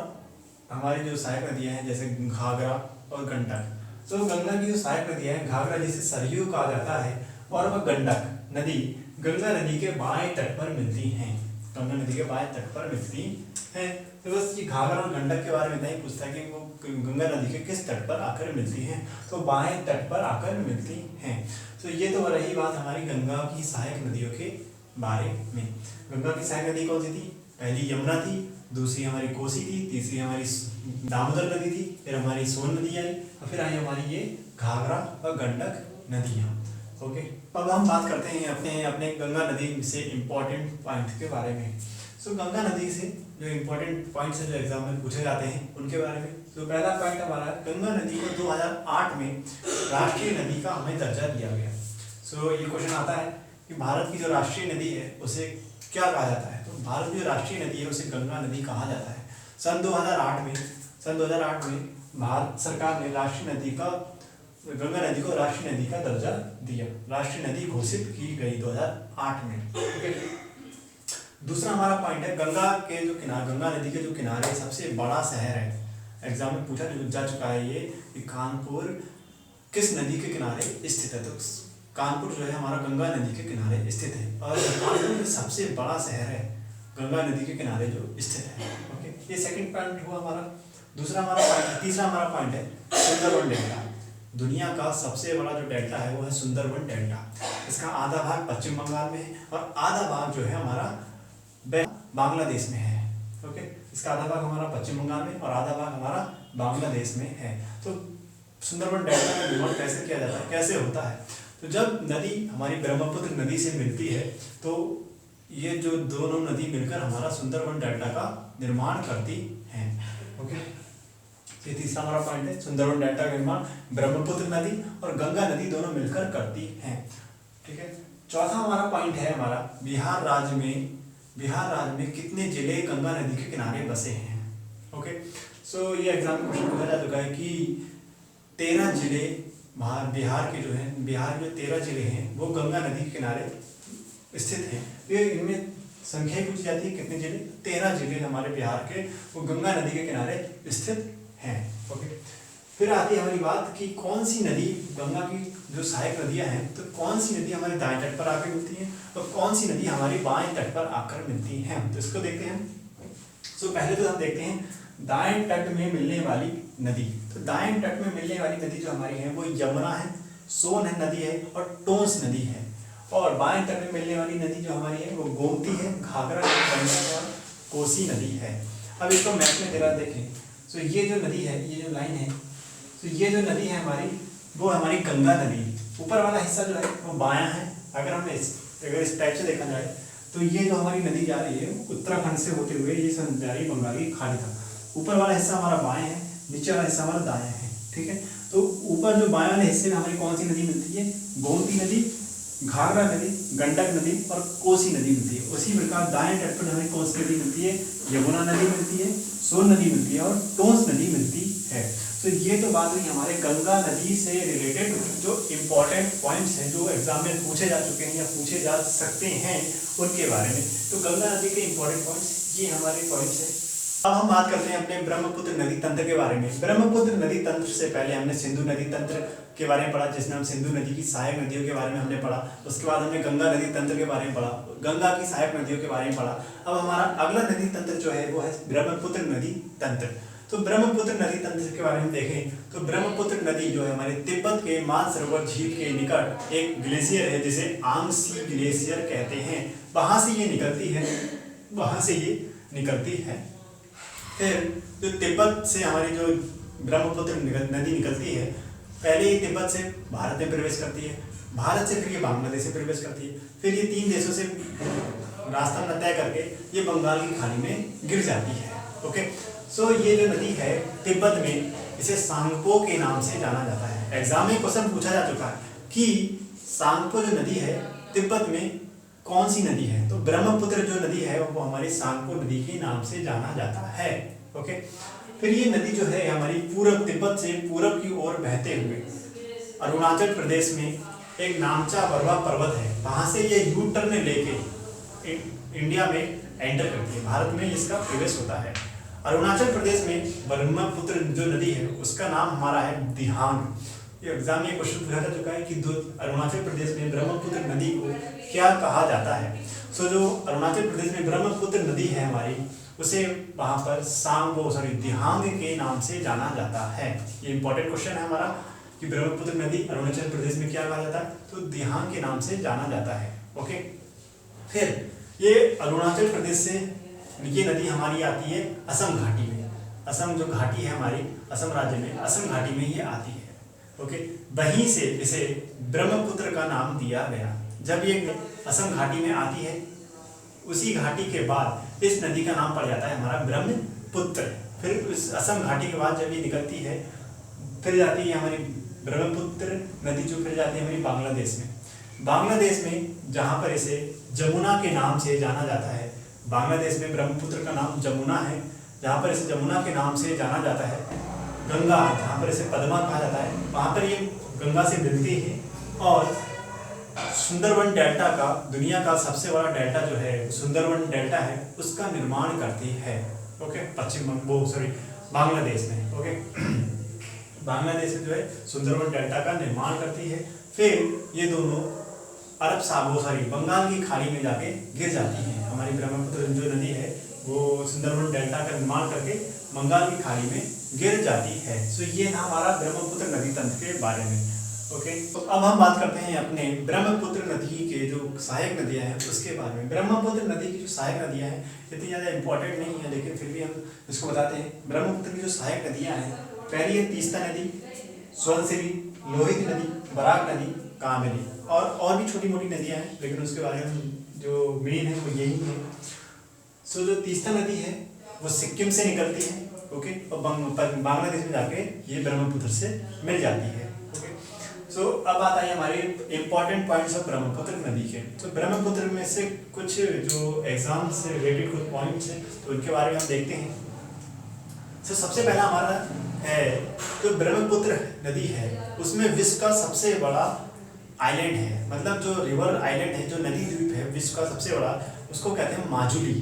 [SPEAKER 2] हमारी जो सहायक नदियाँ हैं जैसे घाघरा और गंडक। तो गंगा की जो सहायक नदियाँ हैं, घाघरा जिसे सरयू कहा जाता है और वह गंडक नदी गंगा नदी के बाएं तट पर मिलती हैं। गंगा नदी के बाएं तट पर मिलती हैं। तो बस ये घाघरा और गंडक के बारे में नहीं पूछता कि वो गंगा नदी के किस तट पर आकर मिलती हैं, तो बाएं तट पर आकर मिलती हैं। तो ये तो रही बात हमारी गंगा की सहायक नदियों के बारे में। गंगा की सहायक नदी कौन सी थी? पहली यमुना थी, दूसरी हमारी कोसी थी, तीसरी हमारी दामोदर नदी थी, फिर हमारी सोन नदी आई और फिर आई हमारी ये घाघरा और गंडक नदियाँ। ओके, अब हम बात करते हैं अपने गंगा नदी से इम्पोर्टेंट पॉइंट के बारे में। सो गंगा नदी से जो इम्पोर्टेंट पॉइंट्स हैं जो एग्जाम में पूछे जाते हैं उनके बारे में। तो पहला पॉइंट हमारा गंगा नदी को 2008 में राष्ट्रीय नदी का हमें दर्जा दिया गया। सो ये क्वेश्चन आता है कि भारत की जो राष्ट्रीय नदी है उसे क्या कहा जाता है, तो भारत की जो राष्ट्रीय नदी है उसे गंगा नदी कहा जाता है। सन 2008 में भारत सरकार ने राष्ट्रीय नदी का गंगा नदी को राष्ट्रीय नदी का दर्जा दिया, राष्ट्रीय नदी घोषित की गई 2008 में। ठीक है, दूसरा हमारा पॉइंट है गंगा नदी के जो किनारे सबसे बड़ा शहर है। एग्जाम में पूछा जा चुका है ये कि कानपुर किस नदी के किनारे स्थित है। तो कानपुर जो है हमारा गंगा नदी के किनारे स्थित है और कानपुर सबसे बड़ा शहर है गंगा नदी के किनारे जो स्थित है। ओके, ये सेकंड पॉइंट हुआ हमारा। तीसरा हमारा पॉइंट है सुंदरवन डेल्टा। दुनिया का सबसे बड़ा जो डेल्टा है वो है सुंदरवन डेल्टा। इसका आधा भाग पश्चिम बंगाल में है और आधा भाग जो है हमारा बांग्लादेश में है। ओके, इसका आधा भाग हमारा पश्चिम बंगाल में और आधा भाग हमारा बांग्लादेश में है। तो सुंदरवन डेल्टा का निर्माण कैसे किया जाता है, कैसे होता है, तो जब नदी हमारी ब्रह्मपुत्र नदी से मिलती है तो ये जो दोनों नदी मिलकर हमारा सुंदरवन डेल्टा का निर्माण करती हैं। ओके, ये तीसरा हमारा पॉइंट है सुंदरवन डेल्टा का निर्माण ब्रह्मपुत्र नदी और गंगा नदी दोनों मिलकर करती हैं। ठीक है, चौथा हमारा पॉइंट है हमारा बिहार राज्य में कितने जिले गंगा नदी के किनारे बसे हैं। ओके, सो ये एग्जाम में क्वेश्चन पूछा जा चुका है कि 13 जिले बिहार के जो 13 जिले हैं वो गंगा नदी के किनारे स्थित हैं। तो इनमें संख्या पूछी जाती है कितने जिले, 13 जिले हमारे बिहार के वो गंगा नदी के किनारे स्थित हैं। ओके, फिर आती है हमारी बात कि कौन सी नदी गंगा की जो सहायक नदियां हैं, तो कौन सी नदी हमारे दाएं तट पर आकर मिलती हैं और कौन सी नदी हमारी बाएं तट पर आकर मिलती हैं। तो इसको देखते हैं। सो पहले तो हम देखते हैं दाएं तट में मिलने वाली नदी। तो दाएं तट में मिलने वाली नदी जो हमारी है वो यमुना है, सोन नदी है और टोंस नदी है। और बाएं तट में मिलने वाली नदी जो हमारी है वो गोमती है, घाघरा, गंडक और कोसी नदी है। अब इसको मैप में जरा देखें। तो ये जो नदी है, ये जो लाइन है, तो ये जो नदी है हमारी वो हमारी गंगा नदी। ऊपर वाला हिस्सा जो है वो बायां है। अगर इस टाइप से देखा जाए तो ये जो हमारी नदी जा रही है उत्तराखंड से होते हुए ये जा रही बंगाली खाड़ी तक। ऊपर वाला हिस्सा हमारा बाएं है, नीचे वाला हिस्सा हमारा दाएं है, ठीक है। तो ऊपर जो बाएं वाले हिस्से में हमारी कौन सी नदी मिलती है? गोमती नदी, घाघरा नदी, गंडक नदी और कोसी नदी मिलती है। उसी प्रकार दाएं तट पर हमें कौन सी नदी मिलती है? यमुना नदी मिलती है, सोन नदी मिलती है और टोंस नदी मिलती है। तो ये तो बात हुई हमारे गंगा नदी से रिलेटेड जो इम्पोर्टेंट पॉइंट्स हैं जो एग्जाम में पूछे जा चुके हैं या पूछे जा सकते हैं उनके बारे में। तो गंगा नदी के इम्पोर्टेंट पॉइंट्स ये हमारे पॉइंट्स हैं। अब हम बात करते हैं अपने ब्रह्मपुत्र नदी तंत्र के बारे में। ब्रह्मपुत्र नदी तंत्र से पहले हमने सिंधु नदी तंत्र के बारे में पढ़ा, जिसमें हम सिंधु नदी की सहायक नदियों के बारे में हमने पढ़ा। उसके बाद हमने गंगा नदी तंत्र के बारे में पढ़ा, गंगा की सहायक नदियों के बारे में पढ़ा। अब हमारा अगला नदी तंत्र जो है वो है ब्रह्मपुत्र नदी तंत्र। तो ब्रह्मपुत्र नदी तंत्र के बारे में देखें तो ब्रह्मपुत्र नदी जो है हमारे तिब्बत के मानसरोवर झील के निकट एक ग्लेशियर है जिसे आंगसी ग्लेशियर कहते हैं। वहां से ये निकलती है। फिर जो तिब्बत से हमारी जो ब्रह्मपुत्र नदी निकलती है, पहले ये तिब्बत से भारत में प्रवेश करती है, भारत से फिर ये बांग्लादेश से प्रवेश करती है, फिर ये 3 देशों से रास्ता न तय करके ये बंगाल की खाड़ी में गिर जाती है। ओके, सो ये जो नदी है तिब्बत में इसे सांगपो के नाम से जाना जाता है। एग्जाम में क्वेश्चन पूछा जा चुका है कि सांगपो जो नदी है तिब्बत में कौन सी नदी है? तो ब्रह्मपुत्र जो नदी है वो हमारी सांगपो नदी के नाम से जाना जाता है। ओके, फिर ये नदी जो है हमारी पूरब तिब्बत से पूरब की ओर बहते हुए अरुणाचल प्रदेश में एक नामचा बरवा पर्वत है, वहां से ये यू टर्न लेके इंडिया में एंटर करती है, भारत में इसका प्रवेश होता है। अरुणाचल प्रदेश में ब्रह्मपुत्र जो नदी है उसका नाम हमारा है दिहांग। ये एग्जाम में क्वेश्चन पूछा जा चुका है कि अरुणाचल प्रदेश में ब्रह्मपुत्र नदी को क्या कहा जाता है? सो जो अरुणाचल प्रदेश में ब्रह्मपुत्र नदी है हमारी, उसे वहां पर दिहांग के नाम से जाना जाता है। ये इंपॉर्टेंट क्वेश्चन है हमारा कि ब्रह्मपुत्र नदी अरुणाचल प्रदेश में क्या कहा जाता है? तो दिहांग के नाम से जाना जाता है। ओके, फिर ये अरुणाचल प्रदेश से ये नदी हमारी आती है असम घाटी में। असम जो घाटी है हमारी असम राज्य में, असम घाटी में ये आती है। ओके, वहीं से इसे ब्रह्मपुत्र का नाम दिया गया। जब ये असम घाटी में आती है, उसी घाटी के बाद इस नदी का नाम पड़ जाता है हमारा ब्रह्मपुत्र। फिर उस असम घाटी के बाद जब ये निकलती है, फिर जाती है हमारी ब्रह्मपुत्र नदी जो फिर जाती है हमारी बांग्लादेश में। बांग्लादेश में जहाँ पर इसे जमुना के नाम से जाना जाता है, बांग्लादेश में ब्रह्मपुत्र का नाम जमुना है, जहाँ पर इसे जमुना के नाम से जाना जाता है। गंगा जहाँ पर इसे पद्मा कहा जाता है, वहाँ पर ये गंगा से मिलती है और सुंदरवन डेल्टा का, दुनिया का सबसे बड़ा डेल्टा जो है सुंदरवन डेल्टा है, उसका निर्माण करती है। ओके, बांग्लादेश में। ओके, बांग्लादेश में जो है सुंदरवन डेल्टा का निर्माण करती है। फिर ये दोनों बंगाल की खाड़ी में जाके गिर जाती है। हमारी ब्रह्मपुत्र जो नदी है वो सुंदरवन डेल्टा का निर्माण करके बंगाल की खाड़ी में गिर जाती है। सो ये था हमारा ब्रह्मपुत्र नदी तंत्र के बारे में। ओके, तो अब हम बात करते हैं अपने ब्रह्मपुत्र नदी के जो सहायक नदियां हैं उसके बारे में। ब्रह्मपुत्र नदी की जो सहायक नदियां हैं इतनी ज़्यादा इंपॉर्टेंट नहीं है, लेकिन फिर भी हम इसको बताते हैं। ब्रह्मपुत्र की जो सहायक नदियां हैं, पहली है तीस्ता नदी, स्वरनसिरी, लोहित नदी, बराक नदी, कामेरी, और भी छोटी मोटी नदियां हैं, लेकिन उसके बारे में जो मेन है वो यही है। सो जो तीस्ता नदी है वो सिक्किम से निकलती है। ओके, और बांग्लादेश में जाके ये ब्रह्मपुत्र से मिल जाती है। ओके, सो अब आता है हमारे इंपॉर्टेंट पॉइंट्स ऑफ ब्रह्मपुत्र नदी के। तो ब्रह्मपुत्र में से कुछ जो एग्जाम से रिलेटेड कुछ पॉइंट्स हैं तो उनके बारे में हम देखते हैं। तो सबसे पहला हमारा है जो ब्रह्मपुत्र नदी है उसमें विश्व का सबसे बड़ा आइलैंड है, मतलब जो रिवर आइलैंड है, जो नदी द्वीप है विश्व का सबसे बड़ा, उसको कहते हैं माजुली।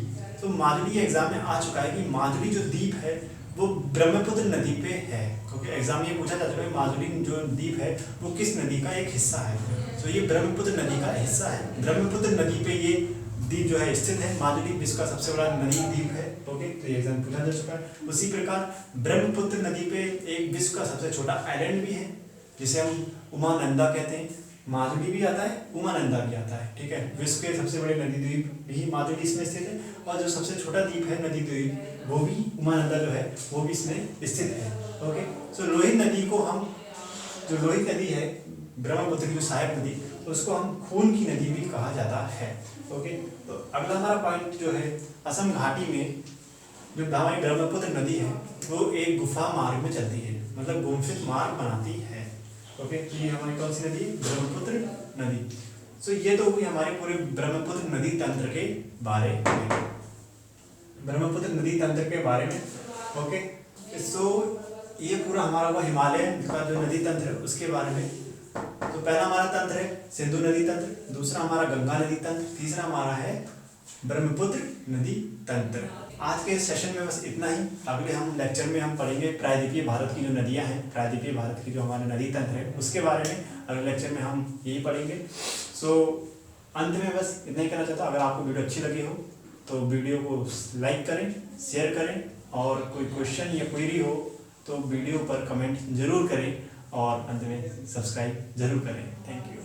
[SPEAKER 2] तो माजुली एग्जाम में आ चुका है कि माजुली जो द्वीप है वो ब्रह्मपुत्र नदी पे है, क्योंकि एग्जाम में पूछा जा चुका है माजुली जो द्वीप है वो किस नदी का एक हिस्सा है। तो ये ब्रह्मपुत्र नदी का हिस्सा है। ब्रह्मपुत्र नदी पे ये द्वीप जो है स्थित है। माजुली विश्व का सबसे बड़ा नदी द्वीप है। ओके, तो ये एग्जाम पूछा जा चुका है। उसी प्रकार ब्रह्मपुत्र नदी पे एक विश्व का सबसे छोटा आइलैंड भी है जिसे हम उमानंदा कहते हैं। माजुली भी आता है, उमानंदा भी आता है। ठीक है, विश्व के सबसे बड़े नदी द्वीप भी माजुली इसमें स्थित है, और जो सबसे छोटा द्वीप है नदी द्वीप वो भी उमानंदा जो है वो भी इसमें स्थित है। ओके, सो लोहित नदी को हम, जो लोहित नदी है ब्रह्मपुत्र की सहायक नदी, उसको हम खून की नदी भी कहा जाता है। ओके, तो अगला हमारा पॉइंट जो है असम घाटी में जो हमारी ब्रह्मपुत्र नदी है वो एक गुफा मार्ग में चलती है, मतलब गुम्फित मार्ग बनाती है। ओके, तो ये हमारी कौन सी नदी? ब्रह्मपुत्र नदी। सो ये तो हुई हमारे पूरे ब्रह्मपुत्र नदी तंत्र के बारे में, ब्रह्मपुत्र नदी तंत्र के बारे में। ओके, सो ये पूरा हमारा वो हिमालय का जो नदी तंत्र है उसके बारे में। तो पहला हमारा तंत्र है सिंधु नदी तंत्र, दूसरा हमारा गंगा नदी तंत्र, तीसरा हमारा है ब्रह्मपुत्र नदी तंत्र। आज के सेशन में बस इतना ही। अगले हम लेक्चर में हम पढ़ेंगे प्रायद्वीपीय भारत की जो नदियां हैं, प्रायद्वीपीय भारत की जो हमारे नदी तंत्र है उसके बारे में अगले लेक्चर में हम यही पढ़ेंगे। सो अंत में बस इतना ही कहना चाहता हूँ, अगर आपको वीडियो अच्छी लगी हो तो वीडियो को लाइक करें, शेयर करें, और कोई क्वेश्चन या क्वेरी हो तो वीडियो पर कमेंट जरूर करें, और अंत में सब्सक्राइब जरूर करें। Thank you.